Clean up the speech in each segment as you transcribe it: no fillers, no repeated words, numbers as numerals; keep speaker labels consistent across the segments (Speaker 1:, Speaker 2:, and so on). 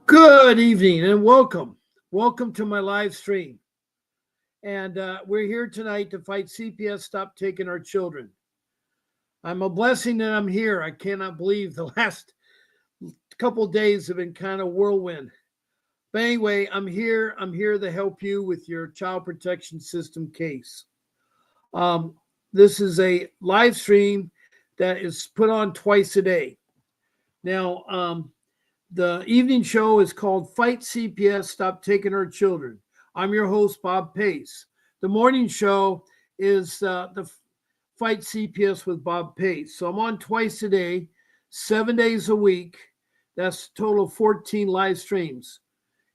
Speaker 1: Good evening and welcome. Welcome to my live stream. And we're here tonight to fight CPS Stop Taking Our Children. I'm a blessing that I'm here. I cannot believe the last couple of days have been kind of whirlwind. But anyway, I'm here. I'm here to help you with your child protection system case. This is a live stream that is put on twice a day. Now, the evening show is called Fight CPS, Stop Taking Our Children. I'm your host, Bob Pace. The morning show is the Fight CPS with Bob Pace. So I'm on twice a day, 7 days a week. That's a total of 14 live streams.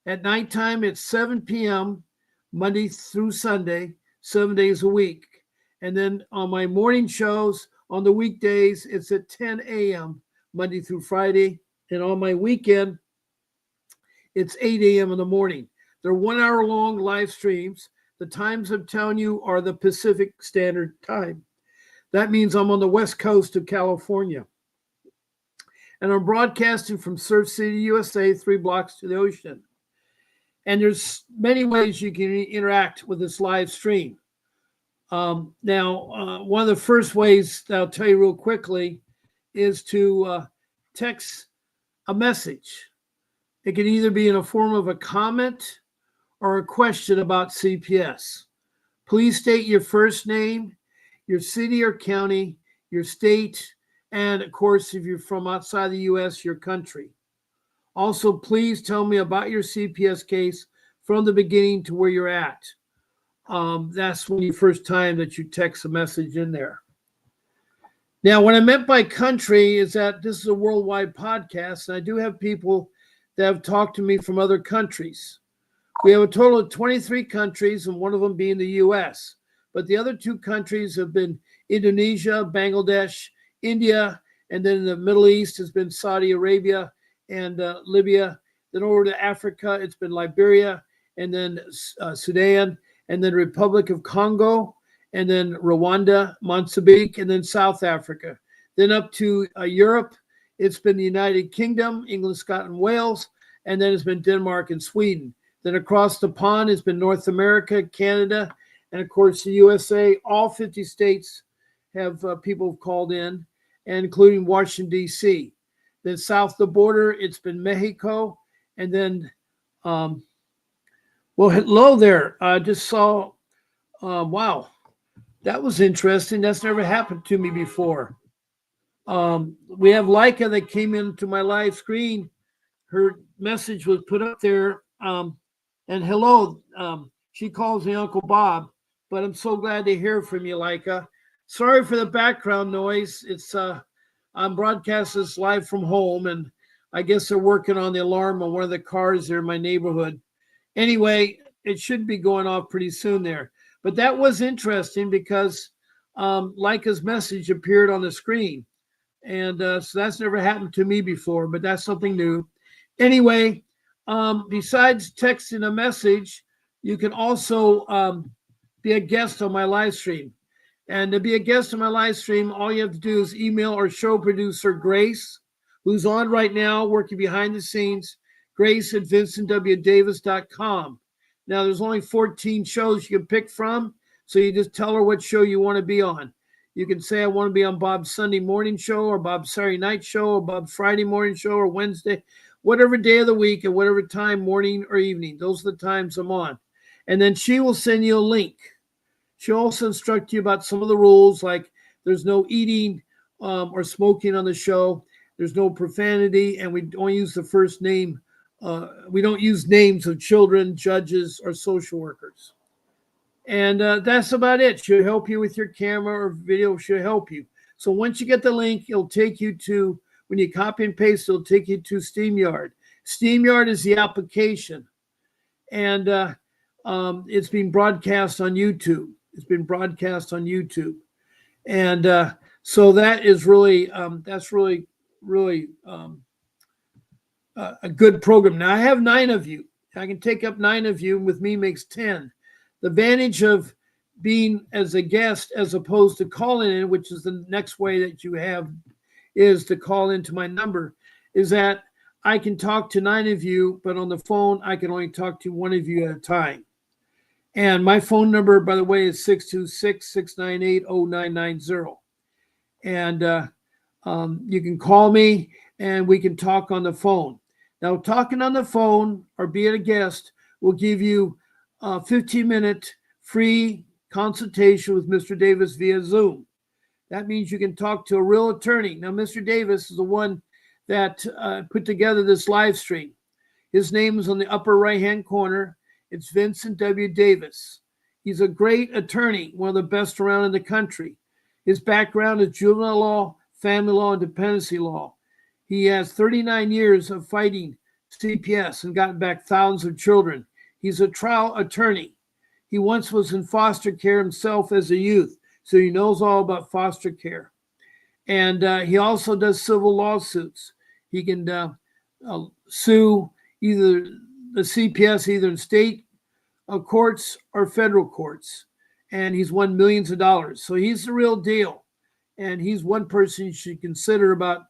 Speaker 1: At nighttime, it's 7 p.m., Monday through Sunday, 7 days a week. And then on my morning shows, on the weekdays, it's at 10 a.m., Monday through Friday. And on my weekend, it's 8 a.m. in the morning. They're 1 hour long live streams. The times I'm telling you are the Pacific Standard Time. That means I'm on the west coast of California. And I'm broadcasting from Surf City, USA, 3 blocks to the ocean. And there's many ways you can interact with this live stream. One of the first ways that I'll tell you real quickly is to text a message. It can either be in a form of a comment or a question about CPS. Please state your first name, your city or county, your state, and of course, if you're from outside the U.S., your country. Also, please tell me about your CPS case from the beginning to where you're at. That's when the first time that you text a message in there. Now, what I meant by country is that this is a worldwide podcast, and I do have people that have talked to me from other countries. We have a total of 23 countries, and one of them being the U.S. But the other 2 countries have been Indonesia, Bangladesh, India, and then in the Middle East has been Saudi Arabia and Libya. Then over to Africa, it's been Liberia, and then Sudan, and then Republic of Congo, and then Rwanda, Mozambique, and then South Africa. Then up to Europe, it's been the United Kingdom, England, Scotland, Wales, and then it's been Denmark and Sweden. Then across the pond has been North America, Canada, and of course the USA. All 50 states have people called in, and including Washington, D.C. Then south of the border, it's been Mexico, and then, hello there. I just saw, wow. That was interesting. That's never happened to me before. We have Leica that came into my live screen. Her message was put up there. And hello, she calls me Uncle Bob, but I'm so glad to hear from you, Leica. Sorry for the background noise. It's I'm broadcasting this live from home, and I guess they're working on the alarm on one of the cars there in my neighborhood. Anyway, it should be going off pretty soon there. But that was interesting because Leica's message appeared on the screen. And so that's never happened to me before, but that's something new. Anyway, besides texting a message, you can also be a guest on my live stream. And to be a guest on my live stream, all you have to do is email our show producer, Grace, who's on right now working behind the scenes, grace@vincentwdavis.com. Now, there's only 14 shows you can pick from, so you just tell her what show you want to be on. You can say, I want to be on Bob's Sunday morning show or Bob's Saturday night show or Bob's Friday morning show or Wednesday, whatever day of the week and whatever time, morning or evening. Those are the times I'm on. And then she will send you a link. She'll also instruct you about some of the rules, like there's no eating or smoking on the show. There's no profanity, and we don't use the first name. We don't use names of children, judges, or social workers. And that's about it. She'll help you with your camera or video. She'll help you. So once you get the link, it'll take you to, when you copy and paste, it'll take you to StreamYard. StreamYard is the application. And it's being broadcast on YouTube. It's been broadcast on YouTube. And so that is really, really a good program. Now I have 9 of you. I can take up 9 of you, and with me makes 10. The advantage of being as a guest as opposed to calling in, which is the next way that you have is to call into my number, is that I can talk to 9 of you, but on the phone, I can only talk to 1 of you at a time. And my phone number, by the way, is 626-698-0990. And you can call me and we can talk on the phone. Now, talking on the phone or being a guest will give you a 15-minute free consultation with Mr. Davis via Zoom. That means you can talk to a real attorney. Now, Mr. Davis is the one that put together this live stream. His name is on the upper right-hand corner. It's Vincent W. Davis. He's a great attorney, one of the best around in the country. His background is juvenile law, family law, and dependency law. He has 39 years of fighting CPS and gotten back thousands of children. He's a trial attorney. He once was in foster care himself as a youth, so he knows all about foster care. And he also does civil lawsuits. He can sue either the CPS, either in state courts or federal courts. And he's won millions of dollars. So he's the real deal. And he's one person you should consider about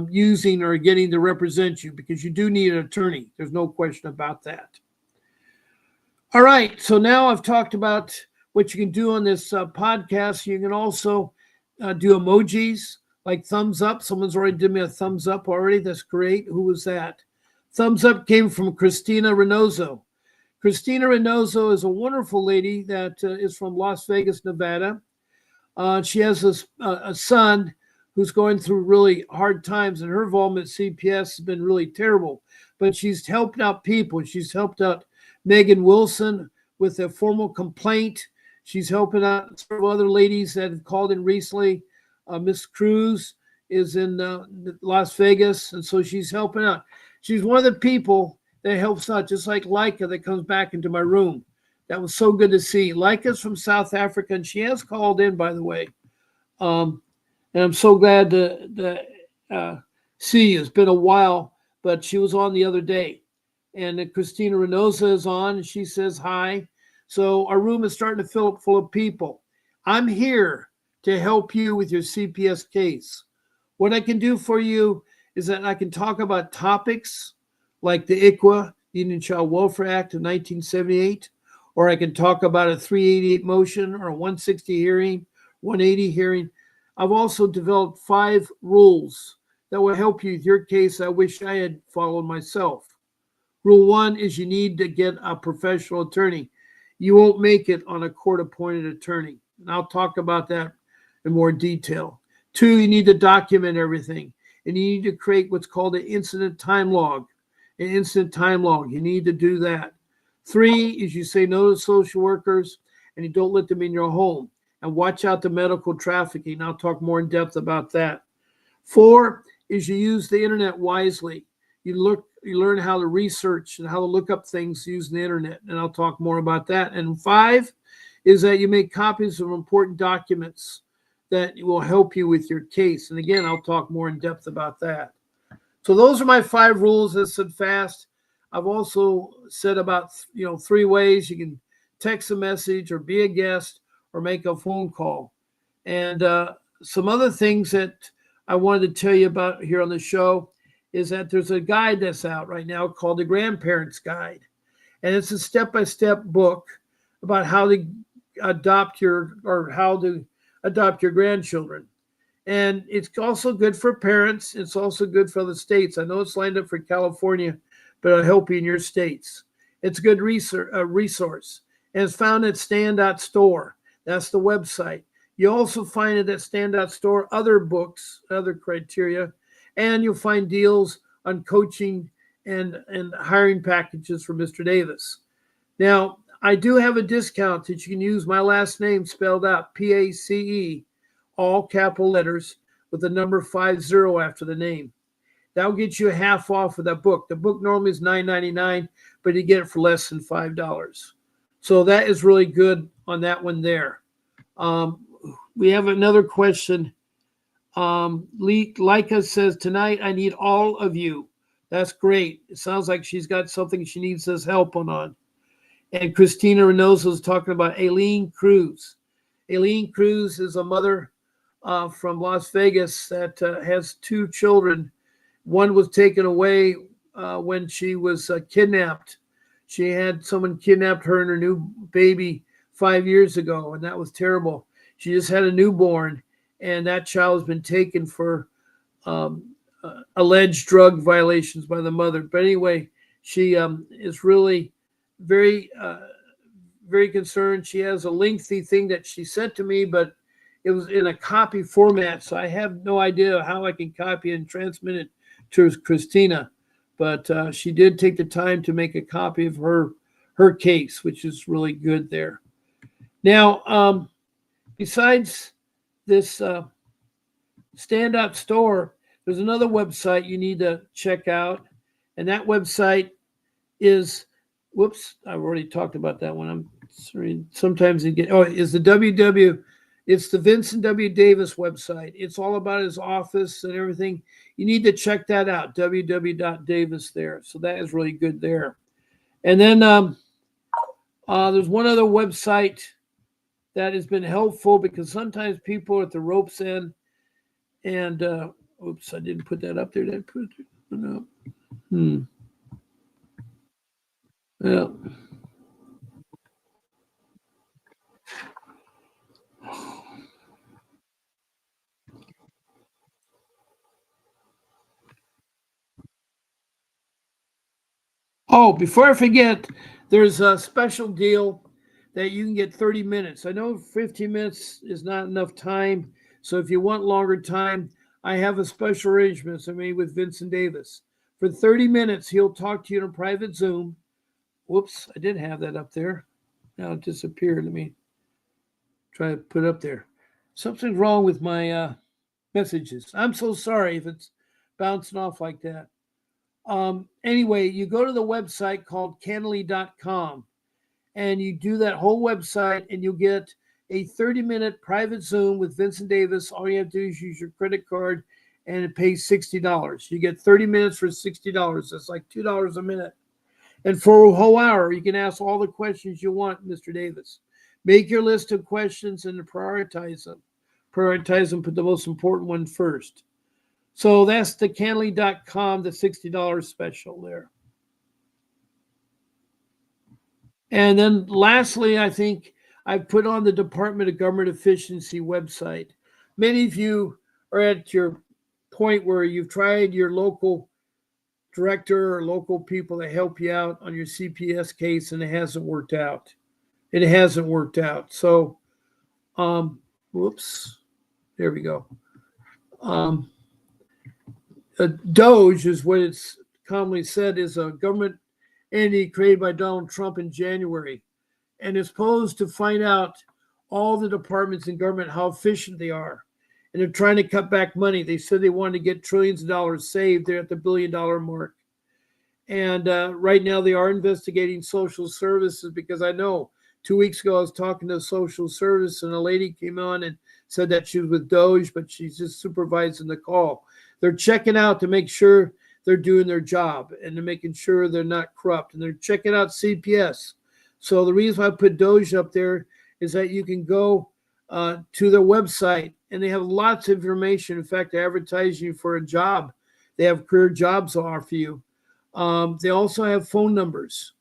Speaker 1: using or getting to represent you, because you do need an attorney. There's no question about that. All right. So now I've talked about what you can do on this podcast. You can also do emojis like thumbs up. Someone's already given me a thumbs up already. That's great. Who was that? Thumbs up came from Christina Reynoso. Christina Reynoso is a wonderful lady that is from Las Vegas, Nevada. She has a son who's going through really hard times, and her involvement at CPS has been really terrible. But she's helped out people. She's helped out Megan Wilson with a formal complaint. She's helping out several other ladies that have called in recently. Miss Cruz is in Las Vegas, and so she's helping out. She's one of the people that helps out, just like Leica that comes back into my room. That was so good to see. Leica's from South Africa, and she has called in, by the way. And I'm so glad to see you. It's been a while, but she was on the other day. And Christina Reynoso is on, and she says hi. So our room is starting to fill up full of people. I'm here to help you with your CPS case. What I can do for you is that I can talk about topics like the ICWA, the Indian Child Welfare Act of 1978, or I can talk about a 388 motion or a 160 hearing, 180 hearing. I've also developed 5 rules that will help you with your case I wish I had followed myself. Rule 1 is you need to get a professional attorney. You won't make it on a court-appointed attorney. And I'll talk about that in more detail. 2, you need to document everything. And you need to create what's called an incident time log. An incident time log. You need to do that. 3 is you say no to social workers and you don't let them in your home. And watch out the medical trafficking. I'll talk more in depth about that. 4 is you use the internet wisely. You learn how to research and how to look up things using the internet. And I'll talk more about that. And 5 is that you make copies of important documents that will help you with your case. And again, I'll talk more in depth about that. So those are my 5 rules. I said fast. I've also said about 3 ways you can text a message or be a guest or make a phone call. And some other things that I wanted to tell you about here on the show is that there's a guide that's out right now called the Grandparents Guide. And it's a step-by-step book about how to adopt your grandchildren. And it's also good for parents. It's also good for the states. I know it's lined up for California, but it'll help you in your states. It's a good resource. And it's found at Standout Store. That's the website. You also find it at Standout Store, other books, other criteria, and you'll find deals on coaching and hiring packages for Mr. Davis. Now, I do have a discount that you can use my last name spelled out, PACE, all capital letters with the number 50 after the name. That'll get you half off of that book. The book normally is $9.99, but you get it for less than $5. So that is really good on that one there. We have another question. Leica says, tonight I need all of you. That's great. It sounds like she's got something she needs us help on. And Christina Reynoso is talking about Aileen Cruz. Aileen Cruz is a mother from Las Vegas that has 2 children One was taken away when she was kidnapped. She had someone kidnapped her and her new baby 5 years ago, and that was terrible. She just had a newborn, and that child has been taken for um, alleged drug violations by the mother. But anyway, she is really very, very concerned. She has a lengthy thing that she sent to me, but it was in a copy format, so I have no idea how I can copy and transmit it to Christina. But she did take the time to make a copy of her case, which is really good there. Now, besides this Stand Up Store, there's another website you need to check out, and that website is, whoops, I've already talked about that one. I'm sorry. Sometimes you get, is the it's the Vincent W. Davis website. It's all about his office and everything. You need to check that out, www.davis there. So that is really good there. And then there's one other website that has been helpful because sometimes people are at the rope's end and, oops, I didn't put that up there. Did I put it? No. Yeah. Oh, before I forget, there's a special deal that you can get 30 minutes. I know 15 minutes is not enough time. So if you want longer time, I have a special arrangement I made with Vincent Davis. For 30 minutes, he'll talk to you in a private Zoom. Whoops, I did have that up there. Now it disappeared. Let me try to put it up there. Something's wrong with my messages. I'm so sorry if it's bouncing off like that. Anyway, you go to the website called Canley.com and you do that whole website and you'll get a 30-minute private Zoom with Vincent Davis. All you have to do is use your credit card and it pays $60. You get 30 minutes for $60. That's like $2 a minute. And for a whole hour, you can ask all the questions you want, Mr. Davis. Make your list of questions and prioritize them. Prioritize them, put the most important one first. So that's the Canley.com, the $60 special there. And then lastly, I think I put on the Department of Government Efficiency website. Many of you are at your point where you've tried your local director or local people to help you out on your CPS case and it hasn't worked out. It hasn't worked out. So, whoops, there we go. Doge is what it's commonly said is a government entity created by Donald Trump in January. And it's supposed to find out all the departments in government, how efficient they are. And they're trying to cut back money. They said they wanted to get trillions of dollars saved. They're at the $1 billion mark. And right now they are investigating social services because I know 2 weeks ago I was talking to social service and a lady came on and said that she was with Doge, but she's just supervising the call. They're checking out to make sure they're doing their job and they're making sure they're not corrupt. And they're checking out CPS. So the reason I put Doge up there is that you can go to their website and they have lots of information. In fact, they advertise you for a job. They have career jobs to offer you. They also have phone numbers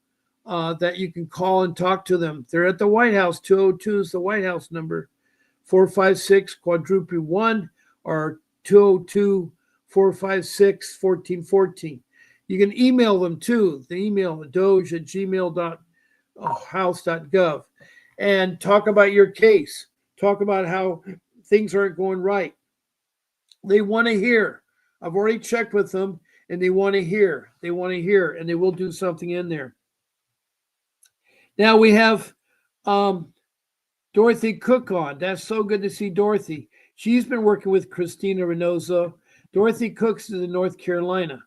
Speaker 1: that you can call and talk to them. They're at the White House. 202 is the White House number. 456-1 or 202-456-1414. You can email them too. The email doge@gmail.house.gov and talk about your case. Talk about how things aren't going right. They want to hear. I've already checked with them and they want to hear. They want to hear and they will do something in there. Now we have Dorothy Cook on. That's so good to see Dorothy. She's been working with Christina Reynoso. Dorothy Cook's is in North Carolina.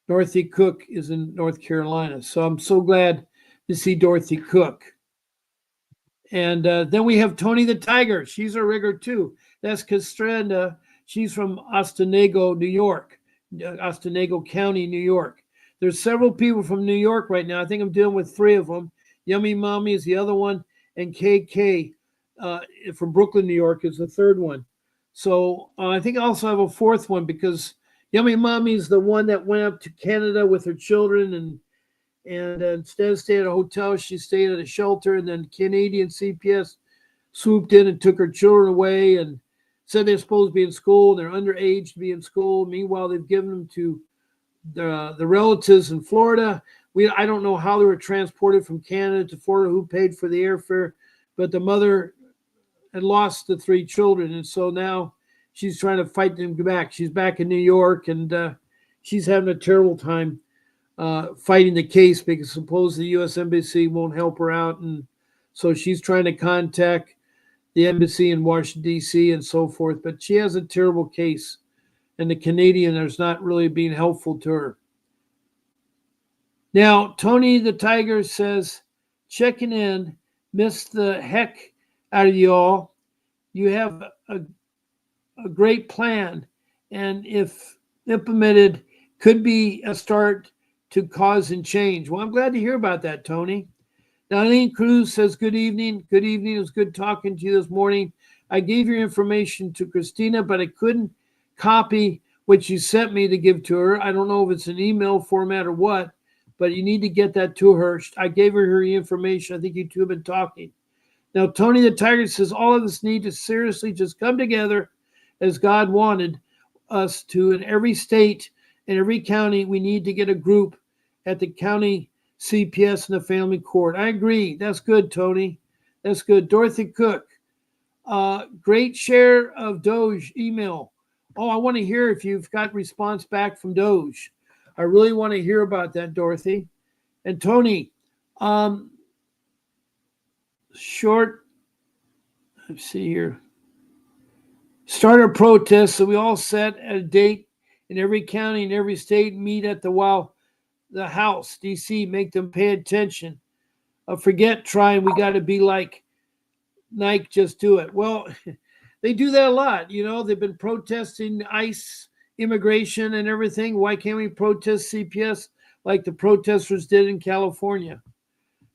Speaker 1: Dorothy Cook is in North Carolina. So I'm so glad to see Dorothy Cook. And then we have Tony the Tiger. She's a rigger too. That's Castranda. She's from Otsego, New York. Otsego County, New York. There's several people from New York right now. I think I'm dealing with 3 of them. Yummy Mommy is the other one. And KK from Brooklyn, New York is the third one. So I think I also have a 4th one because Yummy Mommy is the one that went up to Canada with her children, and instead of staying at a hotel, she stayed at a shelter. And then Canadian CPS swooped in and took her children away and said they're supposed to be in school. They're underage to be in school. Meanwhile, they've given them to the relatives in Florida. I don't know how they were transported from Canada to Florida, who paid for the airfare, but the mother had lost the three children, and so now she's trying to fight them back. She's back in New York, and she's having a terrible time fighting the case because supposedly the U.S. Embassy won't help her out, and so she's trying to contact the embassy in Washington, D.C. and so forth. But she has a terrible case, and the Canadian is not really being helpful to her. Now, Tony the Tiger says, checking in, missed the heck out of y'all. You have a great plan, and if implemented, could be a start to cause and change. Well, I'm glad to hear about that, Tony. Darlene Cruz says, good evening. Good evening. It was good talking to you this morning. I gave your information to Christina, but I couldn't copy what you sent me to give to her. I don't know if it's an email format or what, but you need to get that to her. I gave her information. I think you two have been talking. Now, Tony the Tiger says, all of us need to seriously just come together as God wanted us to. In every state and every county, we need to get a group at the county CPS and the family court. I agree. That's good, Tony. That's good. Dorothy Cook, great share of Doge email. Oh, I want to hear if you've got response back from Doge. I really want to hear about that, Dorothy. And Tony, short, let's see here. Start a protest so we all set at a date in every county and every state, meet at the House, D.C., make them pay attention. Forget trying, we got to be like Nike, just do it. Well, they do that a lot. You know, they've been protesting ICE immigration and everything. Why can't we protest CPS like the protesters did in California?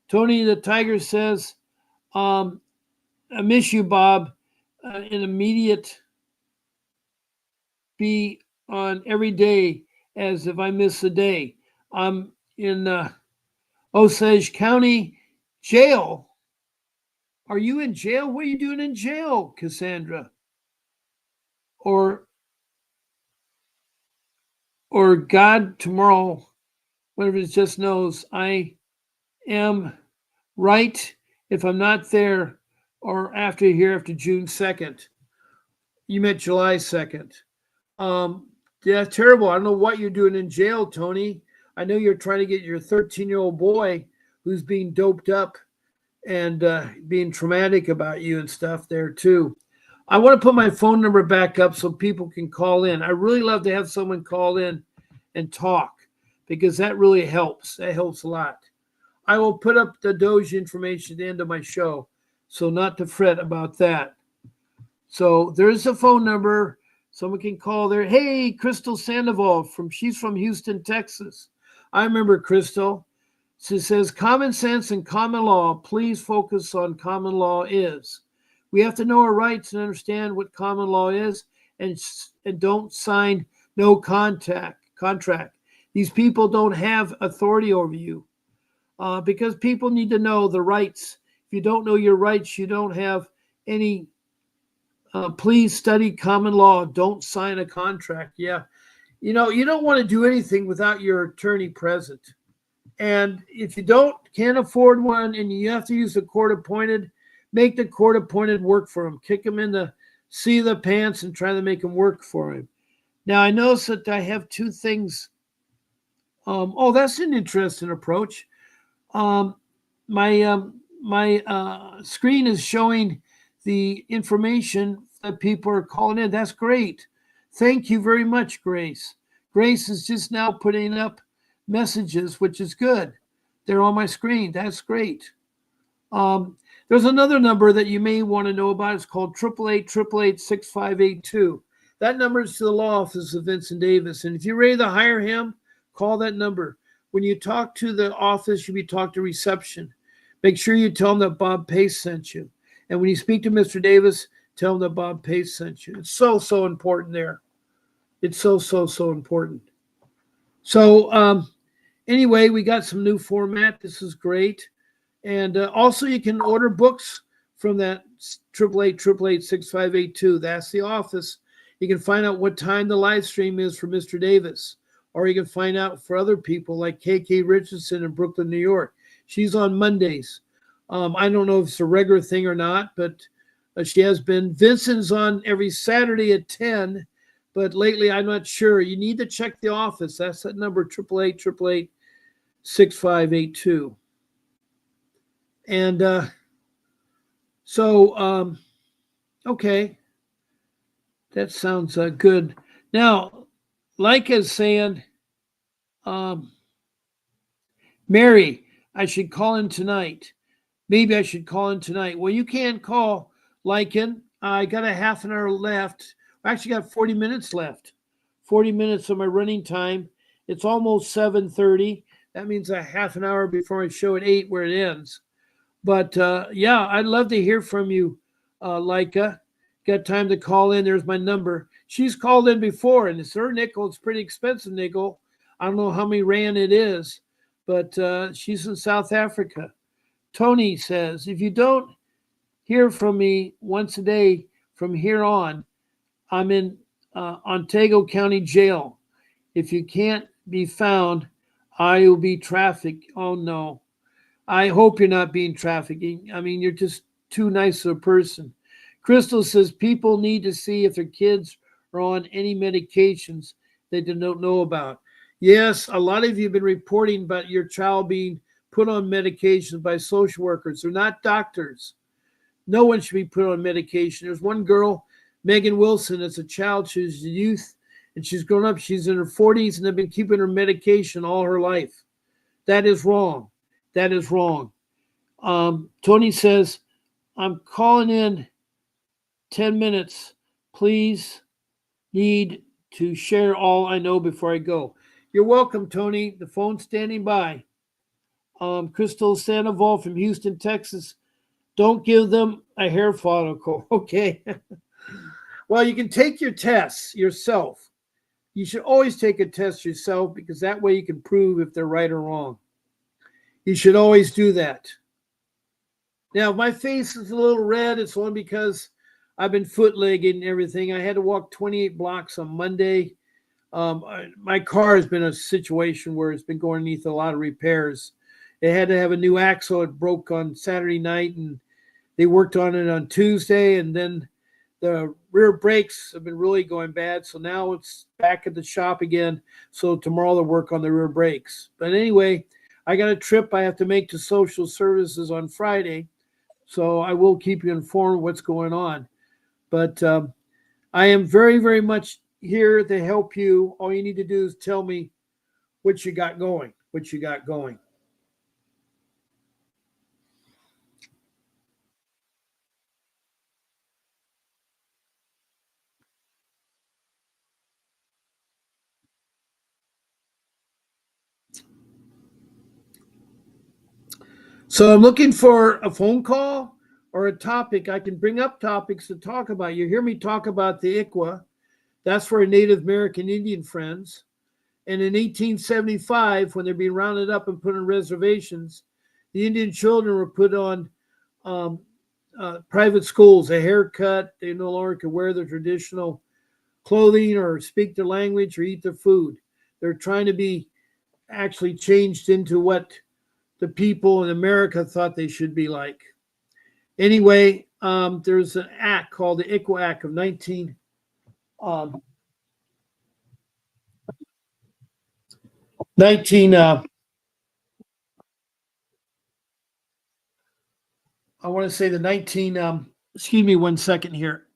Speaker 1: Tony the Tiger says, I miss you, Bob. An immediate be on every day as if I miss a day. I'm in Osage County jail. Are you in jail? What are you doing in jail, Cassandra? Or God tomorrow, whatever it just knows, I am right if I'm not there or after here after June 2nd. You meant July 2nd. Yeah, terrible. I don't know what you're doing in jail, Tony. I know you're trying to get your 13-year-old boy who's being doped up and being traumatic about you and stuff there too. I want to put my phone number back up so people can call in. I really love to have someone call in and talk because that really helps. That helps a lot. I will put up the Doge information at the end of my show, so not to fret about that. So there's a phone number. Someone can call there. Hey, Crystal Sandoval, she's from Houston, Texas. I remember Crystal. She says, common sense and common law. Please focus on common law is. We have to know our rights and understand what common law is and don't sign no contract. These people don't have authority over you because people need to know the rights. If you don't know your rights, you don't have any. Please study common law. Don't sign a contract. Yeah. You know, you don't want to do anything without your attorney present. And if you can't afford one and you have to use the court appointed, make the court appointed work for him. Kick him in the seat of the pants and try to make him work for him. Now, I notice that I have two things. That's an interesting approach. My screen is showing the information that people are calling in. That's great. Thank you very much, Grace. Grace is just now putting up messages, which is good. They're on my screen. That's great. There's another number that you may want to know about. It's called 888-888-6582. That number is to the law office of Vincent Davis. And if you're ready to hire him, call that number. When you talk to the office, you be talk to reception. Make sure you tell them that Bob Pace sent you. And when you speak to Mr. Davis, tell them that Bob Pace sent you. It's so important there. It's so, so, so important. So, anyway, we got some new format. This is great. And also, you can order books from that 888-888-6582. That's the office. You can find out what time the live stream is for Mr. Davis, or you can find out for other people like KK Richardson in Brooklyn, New York. She's on Mondays. I don't know if it's a regular thing or not, but she has been. Vincent's on every Saturday at 10, but lately I'm not sure. You need to check the office. That's that number, 888-888-6582. And okay, that sounds good. Now, like is saying, um, Mary, I should call in tonight. Maybe I should call in tonight. Well, you can't call, Lycan. I got a half an hour left. I actually got 40 minutes left. 40 minutes of my running time. It's almost 7:30. That means a half an hour before my show at 8 where it ends. But yeah, I'd love to hear from you, Leica. Got time to call in. There's my number. She's called in before, and it's her nickel. It's pretty expensive nickel. I don't know how many rand it is, but she's in South Africa. Tony says, if you don't hear from me once a day from here on, I'm in Ontario County Jail. If you can't be found, I will be trafficked. Oh, no. I hope you're not being trafficking. I mean, you're just too nice of a person. Crystal says people need to see if their kids are on any medications they don't know about. Yes, a lot of you have been reporting about your child being put on medications by social workers. They're not doctors. No one should be put on medication. There's one girl, Megan Wilson, as a child. She's a youth, and she's grown up. She's in her 40s, and they've been keeping her medication all her life. That is wrong. That is wrong. Tony says, I'm calling in 10 minutes. Please need to share all I know before I go. You're welcome, Tony. The phone's standing by. Crystal Sandoval from Houston, Texas. Don't give them a hair follicle. Okay. Well, you can take your tests yourself. You should always take a test yourself because that way you can prove if they're right or wrong. You should always do that. Now, if my face is a little red, it's only because I've been foot-legged and everything. I had to walk 28 blocks on Monday. My car has been a situation where it's been going underneath a lot of repairs. It had to have a new axle. It broke on Saturday night, and they worked on it on Tuesday, and then the rear brakes have been really going bad. So now it's back at the shop again. So tomorrow they'll work on the rear brakes. But anyway, I got a trip I have to make to social services on Friday. So I will keep you informed of what's going on. But I am very, very much here to help you. All you need to do is tell me what you got going, what you got going. So I'm looking for a phone call or a topic. I can bring up topics to talk about. You hear me talk about the ICWA. That's for our Native American Indian friends. And in 1875, when they're being rounded up and put on reservations, the Indian children were put on private schools, a haircut. They no longer could wear their traditional clothing or speak their language or eat their food. They're trying to be actually changed into what the people in America thought they should be like. Anyway, there's an act called the ICWA Act of 19. 19 I want to say the 19 excuse me one second here.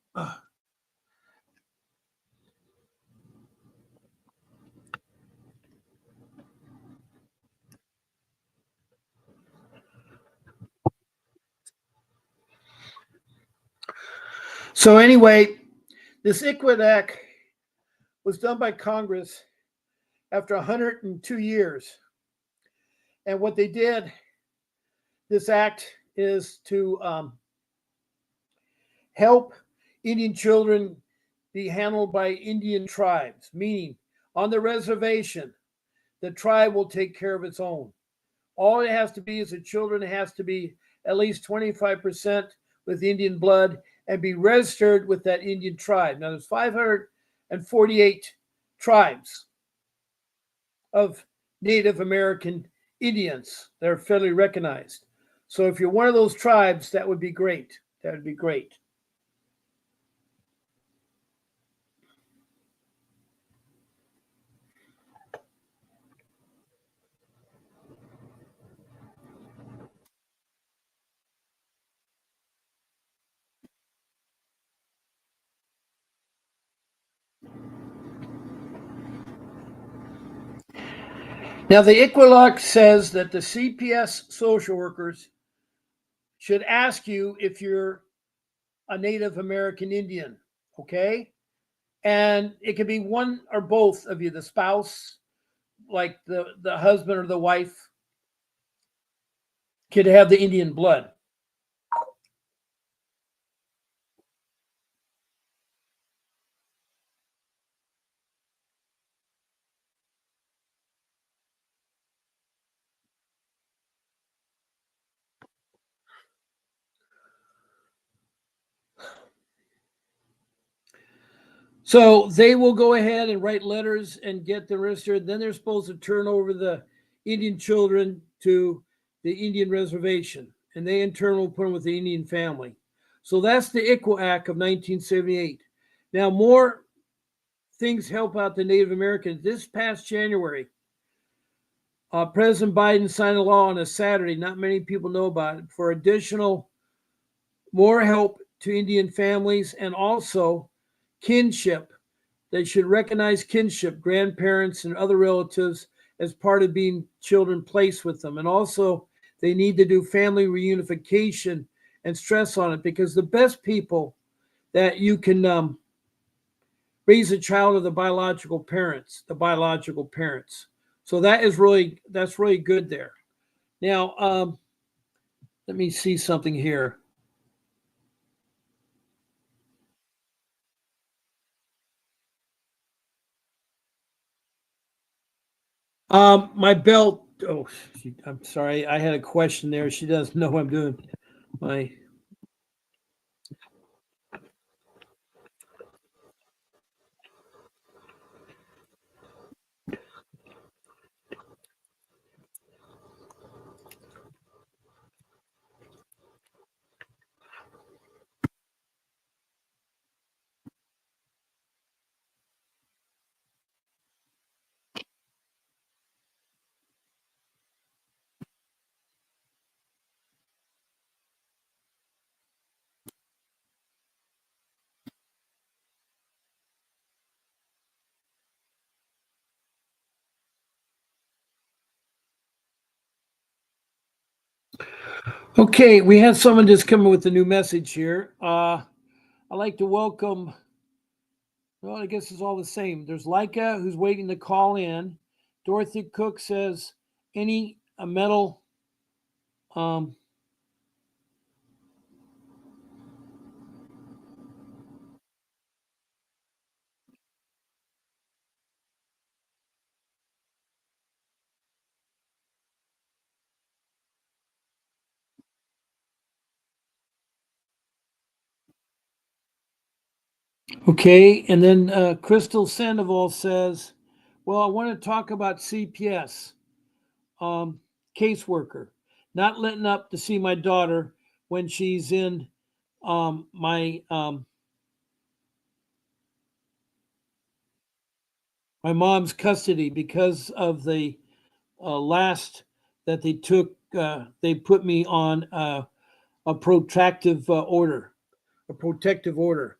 Speaker 1: So anyway, this ICWA Act was done by Congress after 102 years. And what they did, this act is to help Indian children be handled by Indian tribes, meaning on the reservation, the tribe will take care of its own. All it has to be is the children has to be at least 25% with Indian blood and be registered with that Indian tribe. Now, there's 548 tribes of Native American Indians that are federally recognized. So if you're one of those tribes, that would be great. That would be great. Now, the Equilux says that the CPS social workers should ask you if you're a Native American Indian, okay? And it could be one or both of you, the spouse, like the husband or the wife, could have the Indian blood. So they will go ahead and write letters and get them registered. Then they're supposed to turn over the Indian children to the Indian reservation, and they in turn will put them with the Indian family. So that's the ICWA Act of 1978. Now, more things help out the Native Americans. This past January, President Biden signed a law on a Saturday, not many people know about it, for additional more help to Indian families and also kinship. They should recognize kinship, grandparents and other relatives, as part of being children placed with them. And also, they need to do family reunification and stress on it, because the best people that you can raise a child are the biological parents, So that's really good there. Now, let me see something here. My belt. Oh, I'm sorry. I had a question there. She doesn't know what I'm doing. My Okay, we have someone just coming with a new message here. I'd like to welcome. Well, I guess it's all the same. There's Leica who's waiting to call in. Dorothy Cook says any metal. Um, okay, and then Crystal Sandoval says, "Well, I want to talk about CPS, um, caseworker, not letting up to see my daughter when she's in my mom's custody because of the last that they took. They put me on a protractive order, a protective order."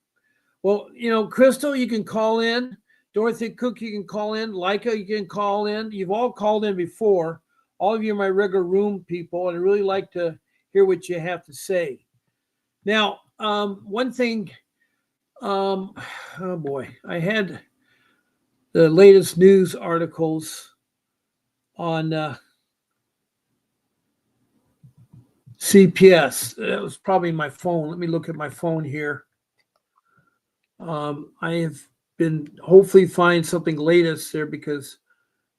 Speaker 1: Well, Crystal, you can call in. Dorothy Cook, you can call in. Leica, you can call in. You've all called in before. All of you are my regular room people, and I really like to hear what you have to say. Now, one thing, oh boy, I had the latest news articles on CPS. That was probably my phone. Let me look at my phone here. I have been hopefully find something latest there because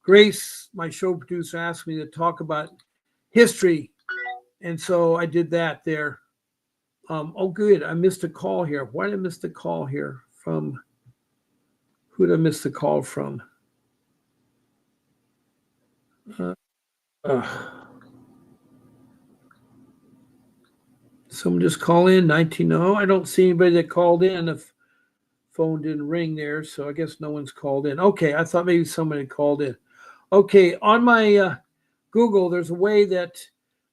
Speaker 1: Grace, my show producer, asked me to talk about history, and so I did that there. Oh, good. I missed a call here. Why did I miss the call here from? Who did I miss the call from? Uh, uh, Someone just call in 19. No, I don't see anybody that called in. If phone didn't ring there, so I guess no one's called in. Okay, I thought maybe somebody called in. Okay, on my Google, there's a way that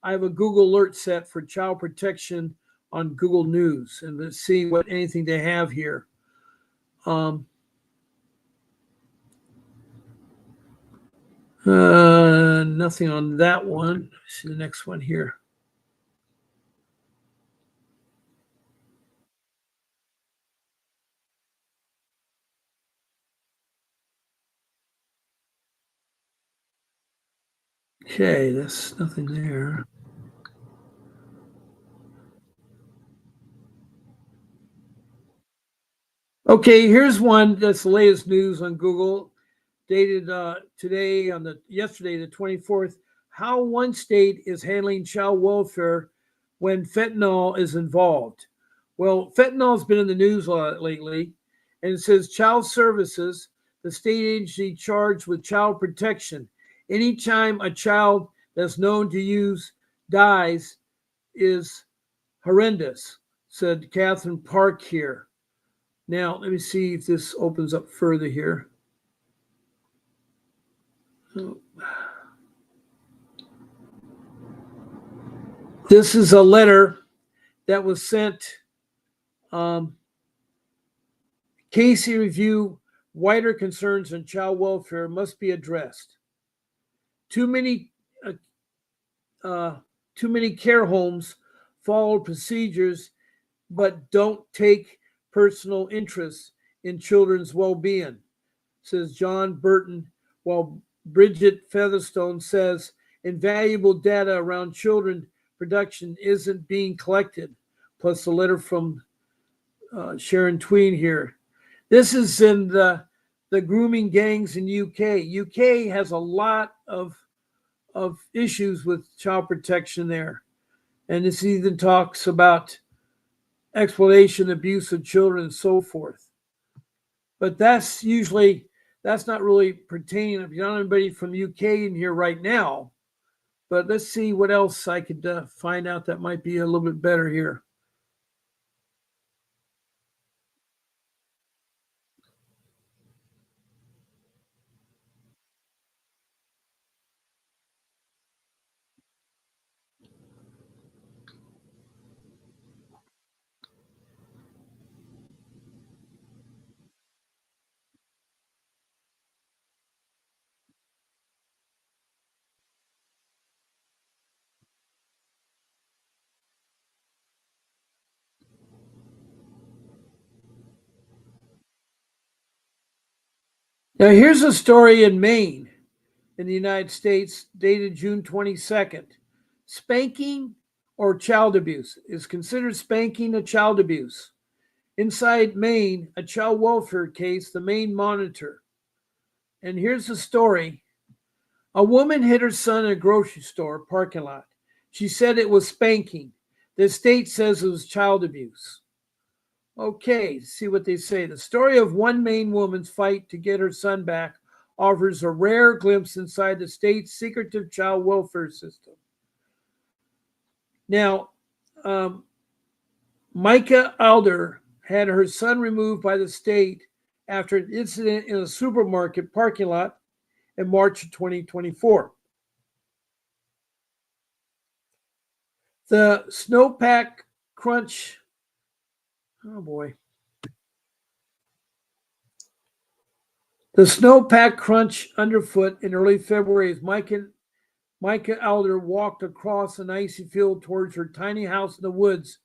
Speaker 1: I have a Google alert set for child protection on Google News, and let's see what anything they have here. Nothing on that one. Let's see the next one here. Okay, that's nothing there. Okay, here's one that's the latest news on Google, dated today on the yesterday the 24th. How one state is handling child welfare when fentanyl is involved. Well, fentanyl's been in the news a lot lately, and it says child services, the state agency charged with child protection. Anytime a child that's known to use dies is horrendous, said Catherine Park here. Now, let me see if this opens up further here. This is a letter that was sent. Casey review wider concerns on child welfare must be addressed. Too many, uh, too many care homes follow procedures but don't take personal interest in children's well-being, says John Burton, while Bridget Featherstone says invaluable data around children production isn't being collected. Plus, a letter from Sharon Tween here. This is in the grooming gangs in UK. UK has a lot of issues with child protection there, and this even talks about exploitation, abuse of children, and so forth. But that's not really pertaining. If you don't have anybody from UK in here right now, but let's see what else I could find out that might be a little bit better here. Now, here's a story in Maine, in the United States, dated June 22nd. Spanking or child abuse is considered spanking a child abuse. Inside Maine, a child welfare case, the Maine Monitor. And here's the story. A woman hit her son in a grocery store parking lot. She said it was spanking. The state says it was child abuse. Okay, see what they say. The story of one Maine woman's fight to get her son back offers a rare glimpse inside the state's secretive child welfare system. Now, Micah Alder had her son removed by the state after an incident in a supermarket parking lot in March of 2024. The snowpack crunch, oh boy. The snowpack crunch underfoot in early February as Micah Alder walked across an icy field towards her tiny house in the woods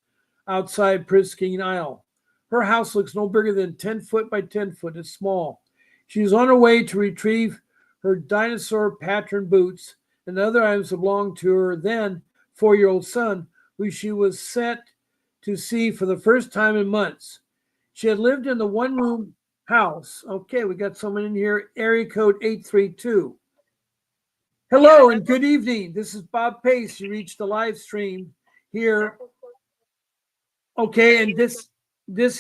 Speaker 1: outside Priskin Isle. Her house looks no bigger than 10 foot by 10 foot. It's small. She was on her way to retrieve her dinosaur pattern boots and other items that belonged to her then 4-year-old son, who she was set to see for the first time in months. She had lived in the one-room house. Okay, we got someone in here, area code 832. Hello and good evening. This is Bob Pace. You reached the live stream here. Okay, and this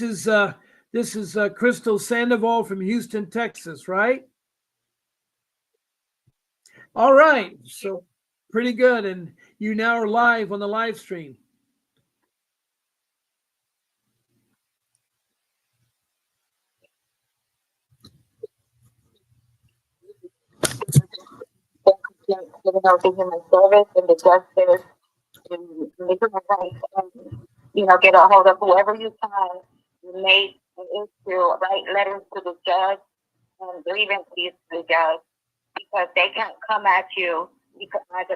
Speaker 1: is Crystal Sandoval from Houston, Texas, right? All right, so pretty good. And you now are live on the live stream.
Speaker 2: Giving out the human service and the justice and the human rights and get a hold of whoever you can, make an issue, write letters to the judge and grievances to the judge because they can't come at you because as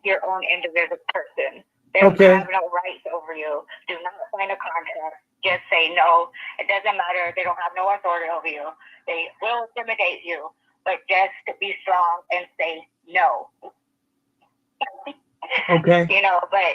Speaker 2: your own individual person. They
Speaker 1: Okay.
Speaker 2: have no rights over you. Do not sign a contract. Just say no. It doesn't matter. They don't have no authority over you. They will intimidate you, but just to be strong and say no.
Speaker 1: Okay.
Speaker 2: But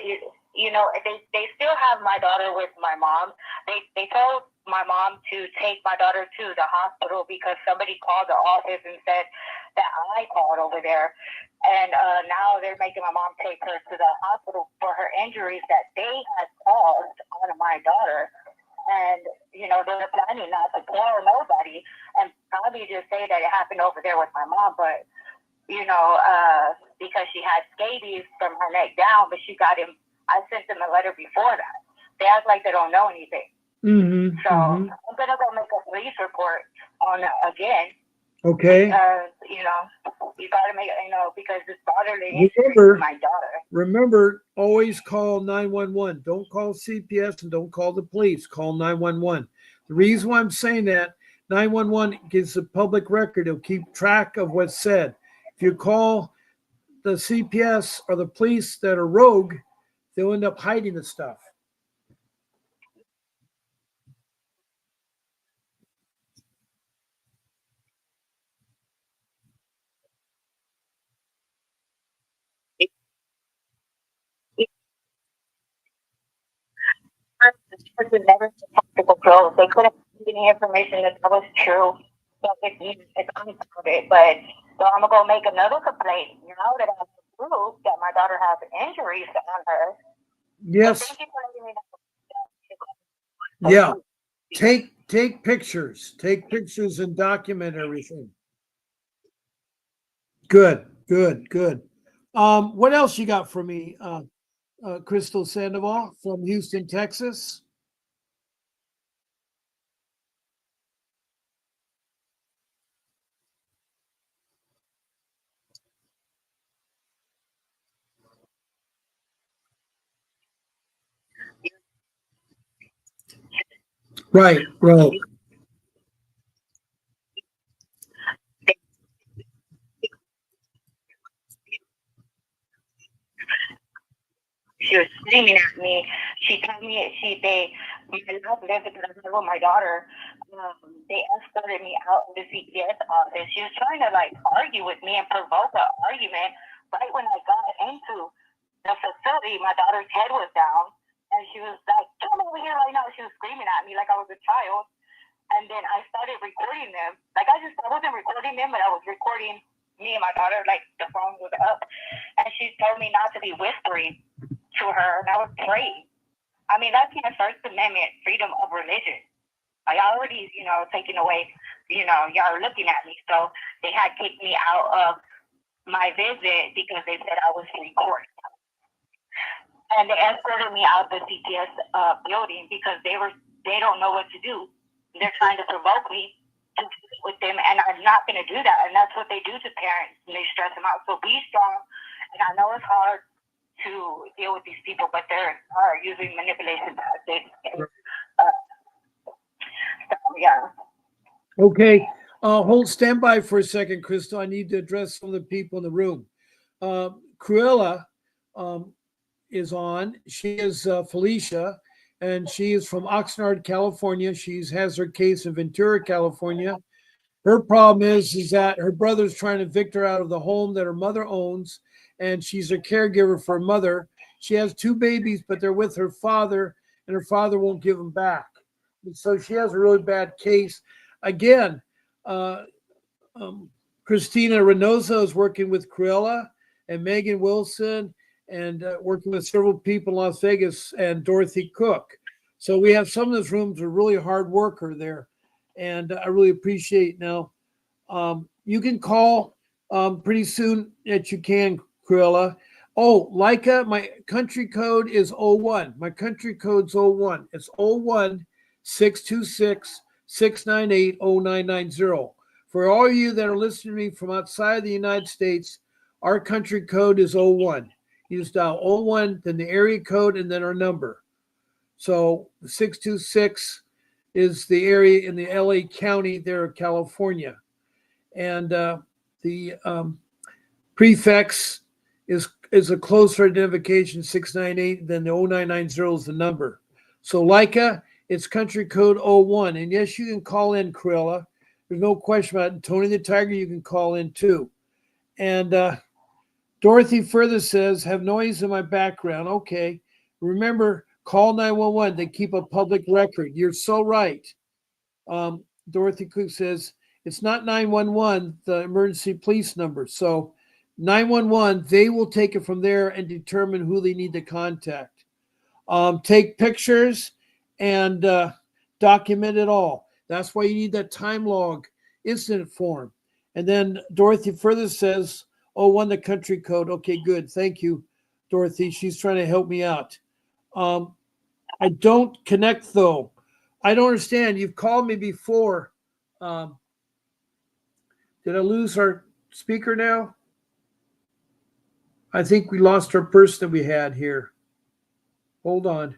Speaker 2: they still have my daughter with my mom. They told my mom to take my daughter to the hospital because somebody called the office and said that I called over there. And now they're making my mom take her to the hospital for her injuries that they had caused on my daughter. And, they're planning not to tell nobody and probably just say that it happened over there with my mom. But, because she had scabies from her neck down, but she got him. I sent them a letter before that. They act like they don't know anything.
Speaker 1: Mm-hmm.
Speaker 2: So I'm going to go make a police report on that again.
Speaker 1: Okay.
Speaker 2: You got to make because it's bodily injury to my daughter.
Speaker 1: Remember, always call 911. Don't call CPS and don't call the police. Call 911. The reason why I'm saying that, 911 gives the public record. It'll keep track of what's said. If you call the CPS or the police that are rogue, they'll end up hiding the stuff.
Speaker 2: The church would never practical clothes. They couldn't find any information that was true. So it's unfounded. But so I'm gonna go make another complaint now that I have proof that my daughter has injuries on her.
Speaker 1: Yes.
Speaker 2: Thank you for letting me
Speaker 1: know. Yeah. Take pictures. Take pictures and document everything. Good. What else you got for me, Crystal Sandoval from Houston, Texas? Right.
Speaker 2: She was screaming at me. She told me my last visit that I had with my daughter, they escorted me out of the CPS office. She was trying to argue with me and provoke an argument. Right when I got into the facility, my daughter's head was down, and she was like, "Come over here right now!" She was screaming at me like I was a child. And then I started recording them. I wasn't recording them, but I was recording me and my daughter. Like the phone was up, and she told me not to be whispering to her, and I was praying. I mean, that's my First Amendment freedom of religion. I already, taken away, y'all are looking at me. So they had kicked me out of my visit because they said I was recording. And they escorted me out of the CPS building because they don't know what to do. They're trying to provoke me to with them, and I'm not going to do that. And that's what they do to parents, and they stress them out. So be strong. And I know it's hard to deal with these people, but they are using manipulation tactics. Yeah.
Speaker 1: Okay. Stand by for a second, Crystal. I need to address some of the people in the room. Cruella is on. She is Felicia, and she is from Oxnard, California. She has her case in Ventura, California. Her problem is that her brother's trying to evict her out of the home that her mother owns, and she's a caregiver for her mother. She has 2 babies, but they're with her father, and her father won't give them back. So she has a really bad case. Again, uh, Christina Reynoso is working with Cruella and Megan Wilson and working with several people in Las Vegas and Dorothy Cook. So we have some of those rooms are really hard worker there. And I really appreciate now. You can call pretty soon that you can, Cruella. Oh, Leica, my country code is 01. My country code's 01. It's 01 626 698 0990. For all of you that are listening to me from outside the United States, our country code is 01. You just dial 01, then the area code, and then our number. So 626 is the area in the LA County there, California. And the prefix is a closer identification 698, then the 0990 is the number. So Leica, it's country code 01. And yes, you can call in, Cruella. There's no question about it. Tony the Tiger, you can call in too. And Dorothy further says, have noise in my background. Okay. Remember, call 911. They keep a public record. You're so right. Dorothy Cook says, it's not 911, the emergency police number. So 911, they will take it from there and determine who they need to contact. Take pictures and document it all. That's why you need that time log incident form. And then Dorothy further says, oh, 01 the country code. Okay, good. Thank you, Dorothy. She's trying to help me out. I don't connect though. I don't understand. You've called me before. Did I lose our speaker now? I think we lost our person that we had here. Hold on.